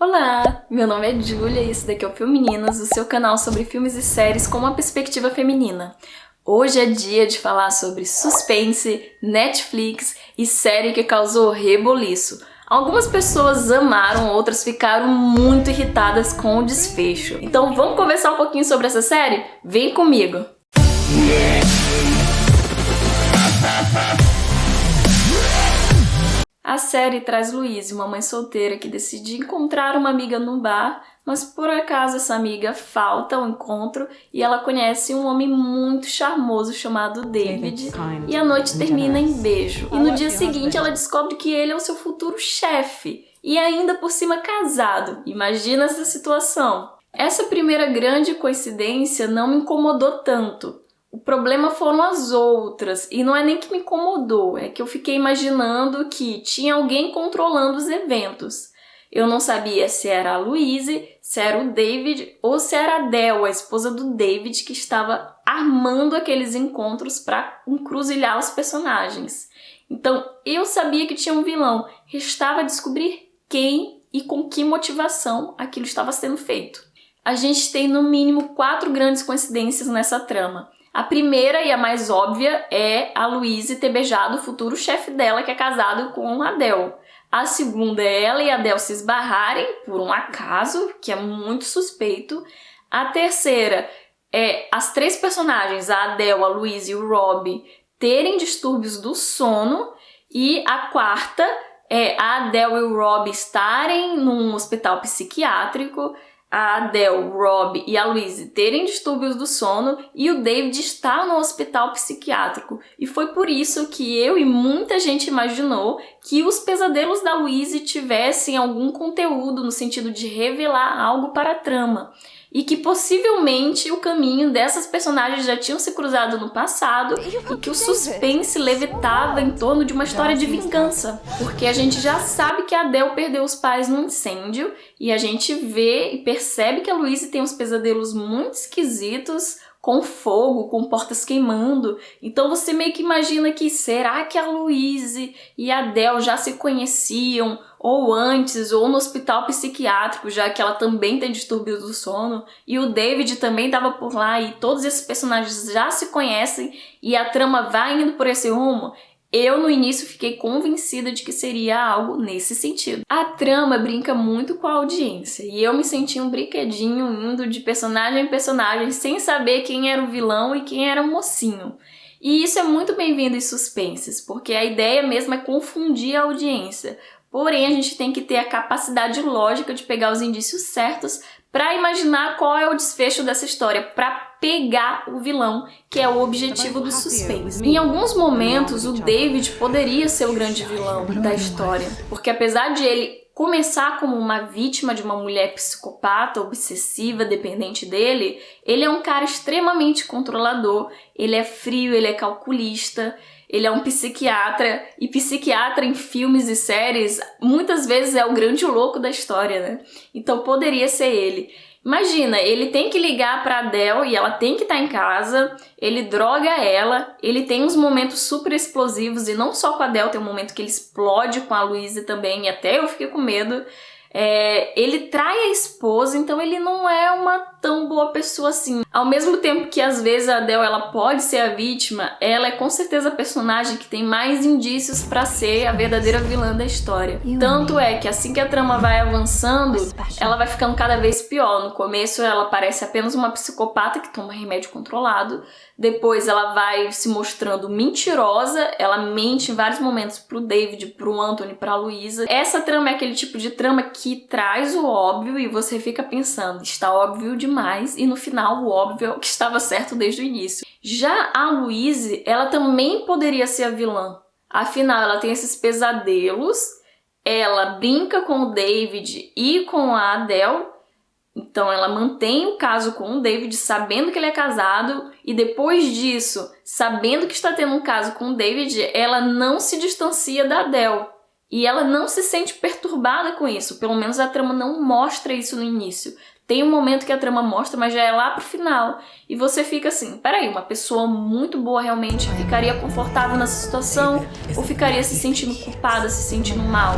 Olá, meu nome é Julia e esse daqui é o Filmeninas, o seu canal sobre filmes e séries com uma perspectiva feminina. Hoje é dia de falar sobre suspense, Netflix e série que causou reboliço. Algumas pessoas amaram, outras ficaram muito irritadas com o desfecho. Então vamos conversar um pouquinho sobre essa série? Vem comigo! A série traz Louise, uma mãe solteira que decide encontrar uma amiga no bar, mas por acaso essa amiga falta ao encontro e ela conhece um homem muito charmoso chamado David e a noite termina em beijo. E no dia seguinte ela descobre que ele é o seu futuro chefe e ainda por cima casado. Imagina essa situação! Essa primeira grande coincidência não me incomodou tanto. O problema foram as outras, e não é nem que me incomodou, é que eu fiquei imaginando que tinha alguém controlando os eventos. Eu não sabia se era a Louise, se era o David ou se era a Adele, a esposa do David, que estava armando aqueles encontros para encruzilhar os personagens. Então eu sabia que tinha um vilão, restava descobrir quem e com que motivação aquilo estava sendo feito. A gente tem no mínimo 4 grandes coincidências nessa trama. A primeira e a mais óbvia é a Louise ter beijado o futuro chefe dela, que é casado com a Adele. A segunda é ela e a Adele se esbarrarem por um acaso, que é muito suspeito. A terceira é as 3 personagens, a Adele, a Louise e o Robbie, terem distúrbios do sono. E a quarta é a Adele e o Robbie estarem num hospital psiquiátrico, a Adele, o Robbie e a Louise terem distúrbios do sono e o David está no hospital psiquiátrico. E foi por isso que eu e muita gente imaginou que os pesadelos da Louise tivessem algum conteúdo no sentido de revelar algo para a trama. E que possivelmente o caminho dessas personagens já tinham se cruzado no passado e que o suspense levitava em torno de uma história de vingança. Porque a gente já sabe que a Adele perdeu os pais num incêndio e a gente vê e percebe que a Louise tem uns pesadelos muito esquisitos, com fogo, com portas queimando. Então você meio que imagina que será que a Louise e a Adele já se conheciam ou antes, ou no hospital psiquiátrico, já que ela também tem distúrbios do sono, e o David também estava por lá, e todos esses personagens já se conhecem, e a trama vai indo por esse rumo. Eu, no início, fiquei convencida de que seria algo nesse sentido. A trama brinca muito com a audiência, e eu me senti um brinquedinho indo de personagem em personagem, sem saber quem era o vilão e quem era o mocinho. E isso é muito bem-vindo em suspenses, porque a ideia mesmo é confundir a audiência. Porém, a gente tem que ter a capacidade lógica de pegar os indícios certos para imaginar qual é o desfecho dessa história, para pegar o vilão, que é o objetivo do suspense. Em alguns momentos, o David poderia ser o grande vilão da história, porque apesar de ele começar como uma vítima de uma mulher psicopata, obsessiva, dependente dele, ele é um cara extremamente controlador, ele é frio, ele é calculista, ele é um psiquiatra, e psiquiatra em filmes e séries muitas vezes é o grande louco da história, né? Então poderia ser ele. Imagina, ele tem que ligar pra Adele e ela tem que estar em casa, ele droga ela, ele tem uns momentos super explosivos, e não só com a Adele, tem um momento que ele explode com a Louise também, e até eu fiquei com medo. Ele trai a esposa, então ele não é uma tão boa pessoa assim. Ao mesmo tempo que às vezes a Adele ela pode ser a vítima, ela é com certeza a personagem que tem mais indícios pra ser a verdadeira vilã da história. Tanto é que assim que a trama vai avançando, ela vai ficando cada vez pior. No começo ela parece apenas uma psicopata que toma remédio controlado. Depois ela vai se mostrando mentirosa, ela mente em vários momentos pro David, pro Anthony, pra Louisa. Essa trama é aquele tipo de trama que traz o óbvio e você fica pensando, está óbvio demais, e no final o óbvio é o que estava certo desde o início. Já a Louise, ela também poderia ser a vilã. Afinal, ela tem esses pesadelos, ela brinca com o David e com a Adele. Então ela mantém o caso com o David sabendo que ele é casado, e depois disso, sabendo que está tendo um caso com o David, ela não se distancia da Adele. E ela não se sente perturbada com isso, pelo menos a trama não mostra isso no início. Tem um momento que a trama mostra, mas já é lá pro final. E você fica assim, peraí, uma pessoa muito boa realmente ficaria confortável nessa situação? Ou ficaria se sentindo culpada, se sentindo mal?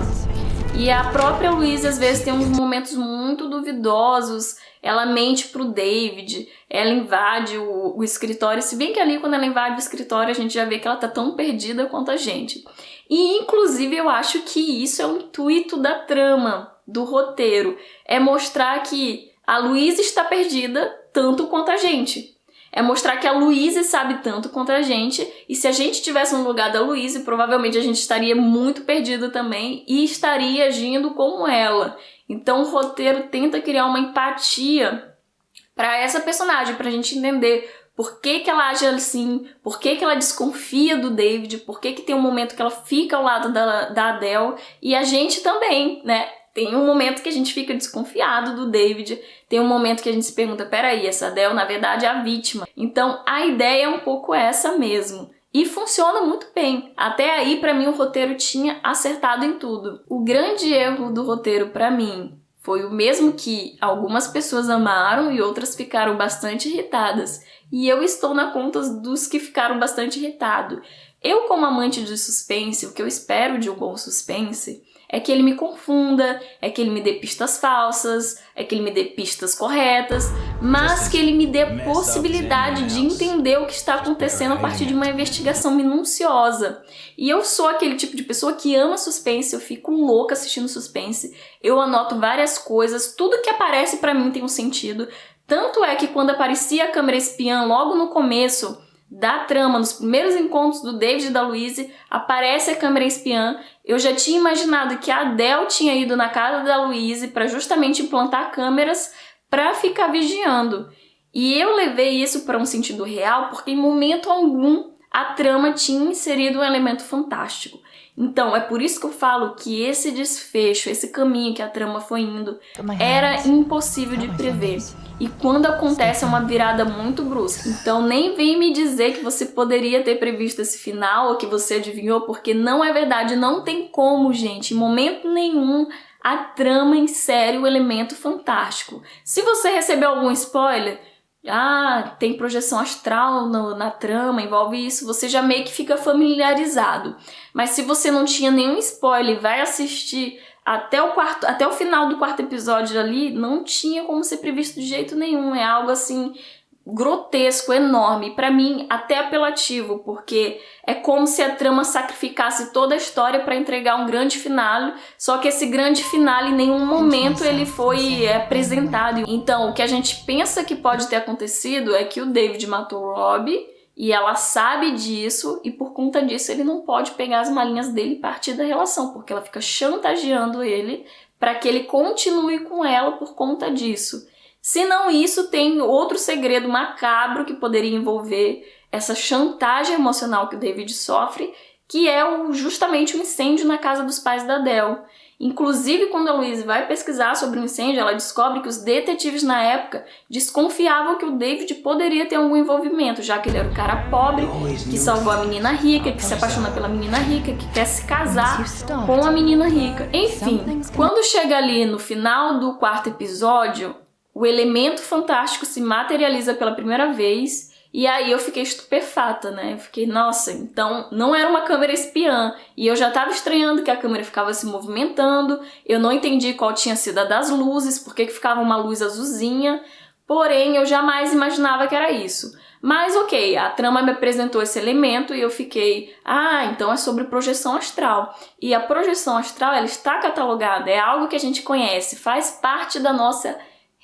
E a própria Louise às vezes tem uns momentos muito duvidosos. Ela mente pro David, ela invade o escritório, se bem que ali quando ela invade o escritório a gente já vê que ela tá tão perdida quanto a gente. E inclusive eu acho que isso é o intuito da trama, do roteiro, é mostrar que a Louise está perdida tanto quanto a gente. É mostrar que a Louise sabe tanto quanto a gente, e se a gente estivesse no lugar da Louise, provavelmente a gente estaria muito perdido também e estaria agindo como ela. Então o roteiro tenta criar uma empatia para essa personagem, pra gente entender por que que ela age assim, por que que ela desconfia do David, por que que tem um momento que ela fica ao lado da Adele, e a gente também, né? Tem um momento que a gente fica desconfiado do David, tem um momento que a gente se pergunta, peraí, essa Adele na verdade é a vítima. Então a ideia é um pouco essa mesmo. E funciona muito bem. Até aí, pra mim, o roteiro tinha acertado em tudo. O grande erro do roteiro, pra mim, foi o mesmo que algumas pessoas amaram e outras ficaram bastante irritadas. E eu estou na conta dos que ficaram bastante irritados. Eu, como amante de suspense, o que eu espero de um bom suspense é que ele me confunda, é que ele me dê pistas falsas, é que ele me dê pistas corretas, mas que ele me dê a possibilidade de entender o que está acontecendo a partir de uma investigação minuciosa. E eu sou aquele tipo de pessoa que ama suspense, eu fico louca assistindo suspense, eu anoto várias coisas, tudo que aparece pra mim tem um sentido. Tanto é que quando aparecia a câmera espiã logo no começo da trama, nos primeiros encontros do David e da Louise, aparece a câmera espiã. Eu já tinha imaginado que a Adele tinha ido na casa da Louise para justamente implantar câmeras para ficar vigiando. E eu levei isso para um sentido real porque em momento algum a trama tinha inserido um elemento fantástico. Então, é por isso que eu falo que esse desfecho, esse caminho que a trama foi indo, era impossível de prever. E quando acontece é uma virada muito brusca. Então nem vem me dizer que você poderia ter previsto esse final ou que você adivinhou, porque não é verdade, não tem como, gente. Em momento nenhum a trama insere o elemento fantástico. Se você recebeu algum spoiler, tem projeção astral na trama, envolve isso, você já meio que fica familiarizado. Mas se você não tinha nenhum spoiler e vai assistir até o final do quarto episódio ali, não tinha como ser previsto de jeito nenhum. É algo assim grotesco, enorme, e pra mim até apelativo, porque é como se a trama sacrificasse toda a história para entregar um grande finale, só que esse grande finale em nenhum momento ele foi apresentado. Então o que a gente pensa que pode ter acontecido é que o David matou o Robbie, e ela sabe disso, e por conta disso ele não pode pegar as malinhas dele e partir da relação, porque ela fica chantageando ele para que ele continue com ela por conta disso. Se não isso, tem outro segredo macabro que poderia envolver essa chantagem emocional que o David sofre, que é justamente o incêndio na casa dos pais da Adele. Inclusive, quando a Louise vai pesquisar sobre o incêndio, ela descobre que os detetives na época desconfiavam que o David poderia ter algum envolvimento, já que ele era o cara pobre, que salvou a menina rica, que se apaixona pela menina rica, que quer se casar com a menina rica. Enfim, quando chega ali no final do quarto episódio, o elemento fantástico se materializa pela primeira vez, e aí eu fiquei estupefata, né? Eu fiquei, nossa, então não era uma câmera espiã. E eu já tava estranhando que a câmera ficava se movimentando, eu não entendi qual tinha sido a das luzes, por que ficava uma luz azulzinha, porém eu jamais imaginava que era isso. Mas ok, a trama me apresentou esse elemento e eu fiquei, então é sobre projeção astral. E a projeção astral, ela está catalogada, é algo que a gente conhece, faz parte da nossa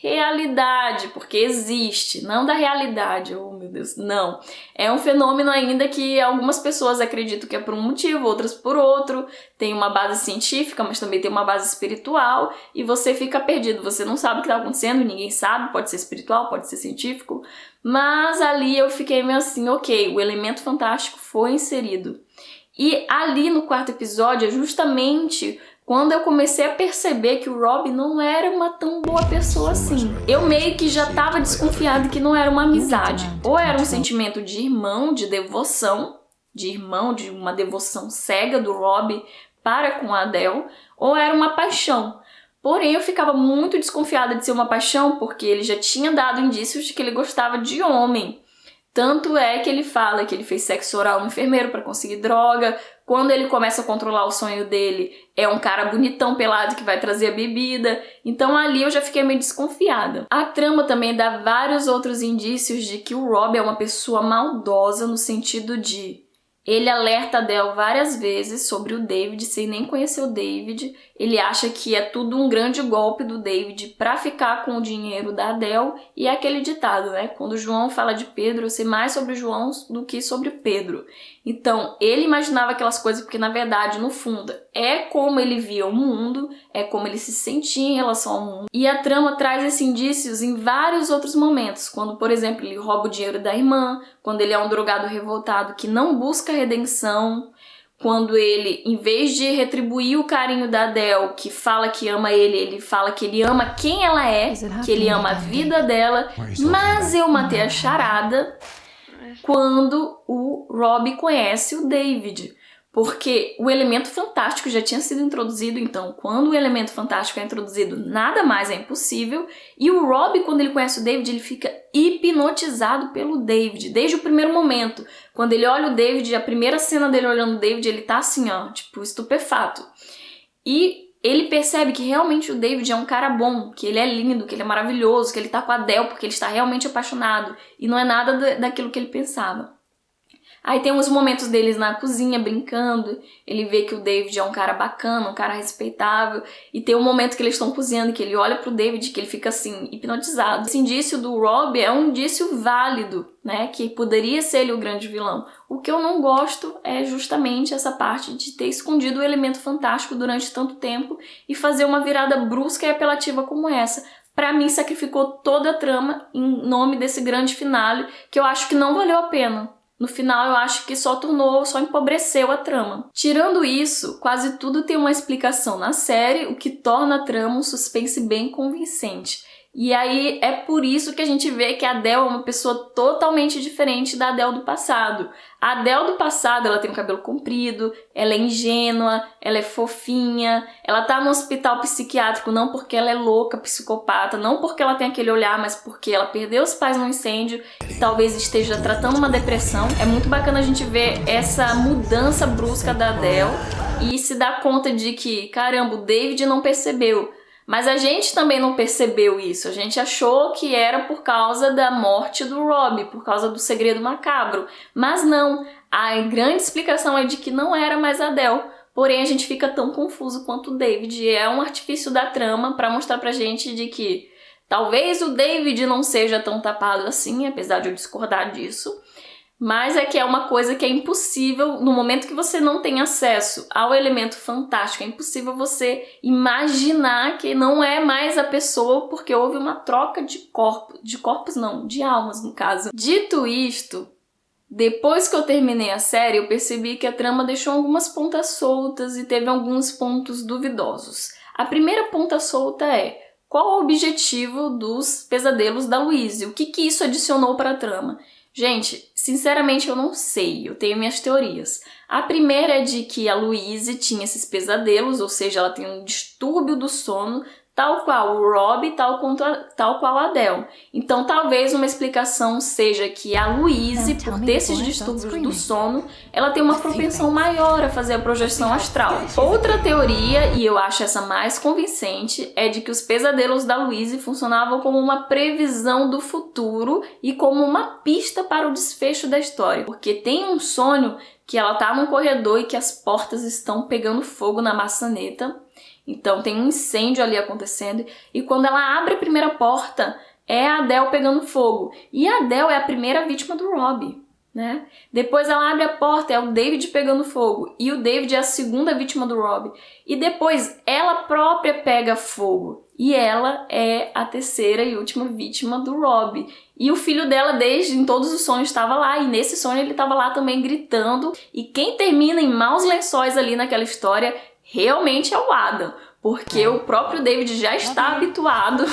realidade, porque existe, não da realidade, oh meu Deus, não. É um fenômeno ainda que algumas pessoas acreditam que é por um motivo, outras por outro, tem uma base científica, mas também tem uma base espiritual, e você fica perdido, você não sabe o que está acontecendo, ninguém sabe, pode ser espiritual, pode ser científico, mas ali eu fiquei meio assim, ok, o elemento fantástico foi inserido. E ali no quarto episódio é justamente quando eu comecei a perceber que o Robbie não era uma tão boa pessoa assim. Eu meio que já tava desconfiada que não era uma amizade. Ou era um sentimento de irmão, de devoção, de uma devoção cega do Robbie para com a Adele, ou era uma paixão. Porém, eu ficava muito desconfiada de ser uma paixão, porque ele já tinha dado indícios de que ele gostava de homem. Tanto é que ele fala que ele fez sexo oral no enfermeiro para conseguir droga. Quando ele começa a controlar o sonho dele, é um cara bonitão, pelado, que vai trazer a bebida. Então ali eu já fiquei meio desconfiada. A trama também dá vários outros indícios de que o Rob é uma pessoa maldosa, no sentido de... ele alerta a Adele várias vezes sobre o David, sem nem conhecer o David. Ele acha que é tudo um grande golpe do David para ficar com o dinheiro da Adele. E é aquele ditado, né? Quando João fala de Pedro, eu sei mais sobre João do que sobre Pedro. Então, ele imaginava aquelas coisas porque, na verdade, no fundo, é como ele via o mundo, é como ele se sentia em relação ao mundo. E a trama traz esses indícios em vários outros momentos. Quando, por exemplo, ele rouba o dinheiro da irmã, quando ele é um drogado revoltado que não busca redenção, quando ele, em vez de retribuir o carinho da Adele, que fala que ama ele fala que ele ama quem ela é, que ele ama a vida dela, mas eu matei a charada quando o Rob conhece o David. Porque o elemento fantástico já tinha sido introduzido, então quando o elemento fantástico é introduzido, nada mais é impossível. E o Rob, quando ele conhece o David, ele fica hipnotizado pelo David, desde o primeiro momento. Quando ele olha o David, a primeira cena dele olhando o David, ele tá assim, ó, tipo, estupefato. E ele percebe que realmente o David é um cara bom, que ele é lindo, que ele é maravilhoso, que ele tá com a Adele porque ele está realmente apaixonado. E não é nada daquilo que ele pensava. Aí tem uns momentos deles na cozinha brincando, ele vê que o David é um cara bacana, um cara respeitável, e tem um momento que eles estão cozinhando, que ele olha pro David, que ele fica assim, hipnotizado. Esse indício do Rob é um indício válido, né, que poderia ser ele o grande vilão. O que eu não gosto é justamente essa parte de ter escondido o elemento fantástico durante tanto tempo e fazer uma virada brusca e apelativa como essa. Pra mim, sacrificou toda a trama em nome desse grande finale, que eu acho que não valeu a pena. No final, eu acho que só empobreceu a trama. Tirando isso, quase tudo tem uma explicação na série, o que torna a trama um suspense bem convincente. E aí é por isso que a gente vê que a Adele é uma pessoa totalmente diferente da Adele do passado. A Adele do passado, ela tem um cabelo comprido, ela é ingênua, ela é fofinha, ela tá no hospital psiquiátrico não porque ela é louca, psicopata, não porque ela tem aquele olhar, mas porque ela perdeu os pais no incêndio e talvez esteja tratando uma depressão. É muito bacana a gente ver essa mudança brusca da Adele e se dar conta de que, caramba, o David não percebeu. Mas a gente também não percebeu isso, a gente achou que era por causa da morte do Rob, por causa do segredo macabro. Mas não, a grande explicação é de que não era mais a Adele. Porém, a gente fica tão confuso quanto o David. E é um artifício da trama para mostrar pra gente de que talvez o David não seja tão tapado assim, apesar de eu discordar disso. Mas é que é uma coisa que é impossível, no momento que você não tem acesso ao elemento fantástico, é impossível você imaginar que não é mais a pessoa porque houve uma troca de almas no caso. Dito isto, depois que eu terminei a série, eu percebi que a trama deixou algumas pontas soltas e teve alguns pontos duvidosos. A primeira ponta solta é: qual o objetivo dos pesadelos da Louise? O que isso adicionou para a trama? Gente, sinceramente eu não sei, eu tenho minhas teorias. A primeira é de que a Louise tinha esses pesadelos, ou seja, ela tem um distúrbio do sono, tal qual o Rob, tal qual a Adele. Então talvez uma explicação seja que a Louise, por ter esses distúrbios do sono, ela tem uma propensão maior a fazer a projeção astral. Outra teoria, e eu acho essa mais convincente, é de que os pesadelos da Louise funcionavam como uma previsão do futuro e como uma pista para o desfecho da história. Porque tem um sonho que ela tá num corredor e que as portas estão pegando fogo na maçaneta. Então tem um incêndio ali acontecendo e quando ela abre a primeira porta é a Adele pegando fogo. E a Adele é a primeira vítima do Rob, né? Depois ela abre a porta, é o David pegando fogo e o David é a segunda vítima do Rob. E depois ela própria pega fogo e ela é a terceira e última vítima do Rob. E o filho dela, em todos os sonhos, estava lá. E nesse sonho ele estava lá também gritando. E quem termina em maus lençóis ali naquela história realmente é o Adam. Porque o próprio David já está habituado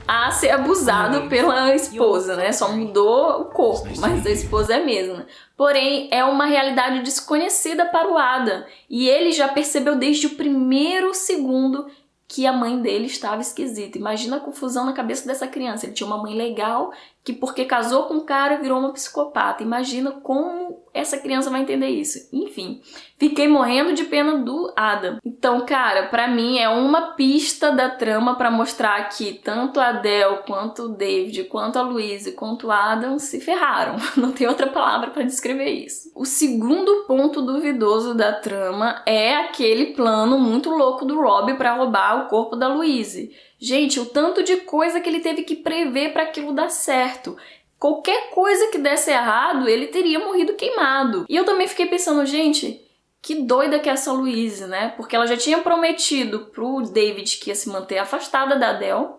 a ser abusado pela esposa, né? Só mudou o corpo, mas a esposa é a mesma. Porém, é uma realidade desconhecida para o Adam. E ele já percebeu desde o primeiro segundo que a mãe dele estava esquisita. Imagina a confusão na cabeça dessa criança. Ele tinha uma mãe legal que porque casou com um cara virou uma psicopata. Imagina como essa criança vai entender isso. Enfim, fiquei morrendo de pena do Adam. Então, cara, pra mim é uma pista da trama pra mostrar que tanto a Adele, quanto o David, quanto a Louise, quanto o Adam se ferraram. Não tem outra palavra pra descrever isso. O segundo ponto duvidoso da trama é aquele plano muito louco do Rob pra roubar o corpo da Louise. Gente, o tanto de coisa que ele teve que prever pra aquilo dar certo. Qualquer coisa que desse errado, ele teria morrido queimado. E eu também fiquei pensando, gente, que doida que é essa Louise, né? Porque ela já tinha prometido pro David que ia se manter afastada da Adele.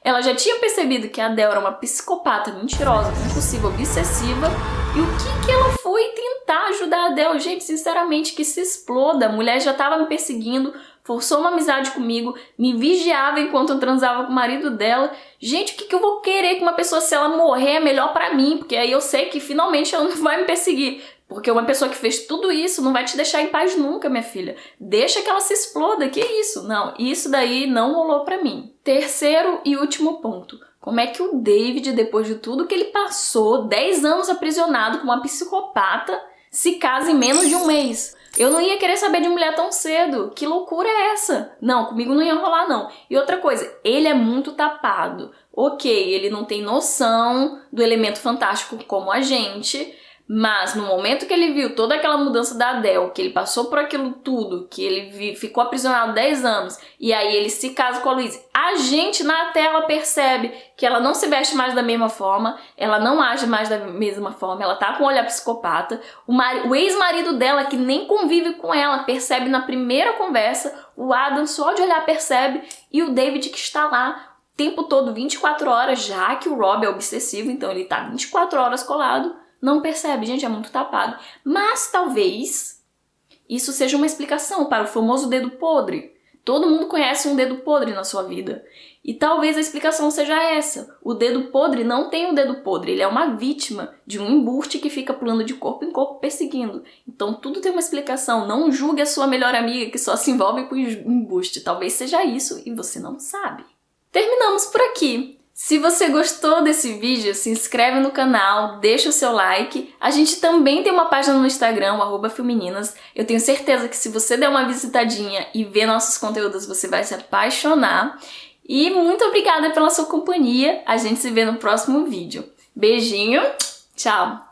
Ela já tinha percebido que a Adele era uma psicopata mentirosa, compulsiva, obsessiva. E o que ela foi tentar ajudar a Adele? Gente, sinceramente, que se exploda. A mulher já tava me perseguindo, forçou uma amizade comigo, me vigiava enquanto eu transava com o marido dela. Gente, o que eu vou querer com uma pessoa se ela morrer é melhor pra mim? Porque aí eu sei que finalmente ela não vai me perseguir. Porque uma pessoa que fez tudo isso não vai te deixar em paz nunca, minha filha. Deixa que ela se exploda, que isso? Não, isso daí não rolou pra mim. Terceiro e último ponto. Como é que o David, depois de tudo que ele passou, 10 anos aprisionado com uma psicopata, se casa em menos de um mês? Eu não ia querer saber de mulher tão cedo. Que loucura é essa? Não, comigo não ia rolar, não. E outra coisa, ele é muito tapado. Ok, ele não tem noção do elemento fantástico como a gente, mas no momento que ele viu toda aquela mudança da Adele, que ele passou por aquilo tudo, que ele ficou aprisionado 10 anos, e aí ele se casa com a Louise, a gente na tela percebe que ela não se veste mais da mesma forma, ela não age mais da mesma forma, ela tá com o olhar psicopata, o ex-marido dela, que nem convive com ela, percebe na primeira conversa, o Adam só de olhar percebe, e o David que está lá o tempo todo, 24 horas, já que o Rob é obsessivo, então ele tá 24 horas colado, não percebe, gente, é muito tapado. Mas talvez isso seja uma explicação para o famoso dedo podre. Todo mundo conhece um dedo podre na sua vida. E talvez a explicação seja essa. O dedo podre não tem um dedo podre, ele é uma vítima de um embuste que fica pulando de corpo em corpo perseguindo. Então tudo tem uma explicação. Não julgue a sua melhor amiga que só se envolve com embuste. Talvez seja isso e você não sabe. Terminamos por aqui. Se você gostou desse vídeo, se inscreve no canal, deixa o seu like. A gente também tem uma página no Instagram, @filmeninas. Eu tenho certeza que se você der uma visitadinha e ver nossos conteúdos, você vai se apaixonar. E muito obrigada pela sua companhia. A gente se vê no próximo vídeo. Beijinho, tchau!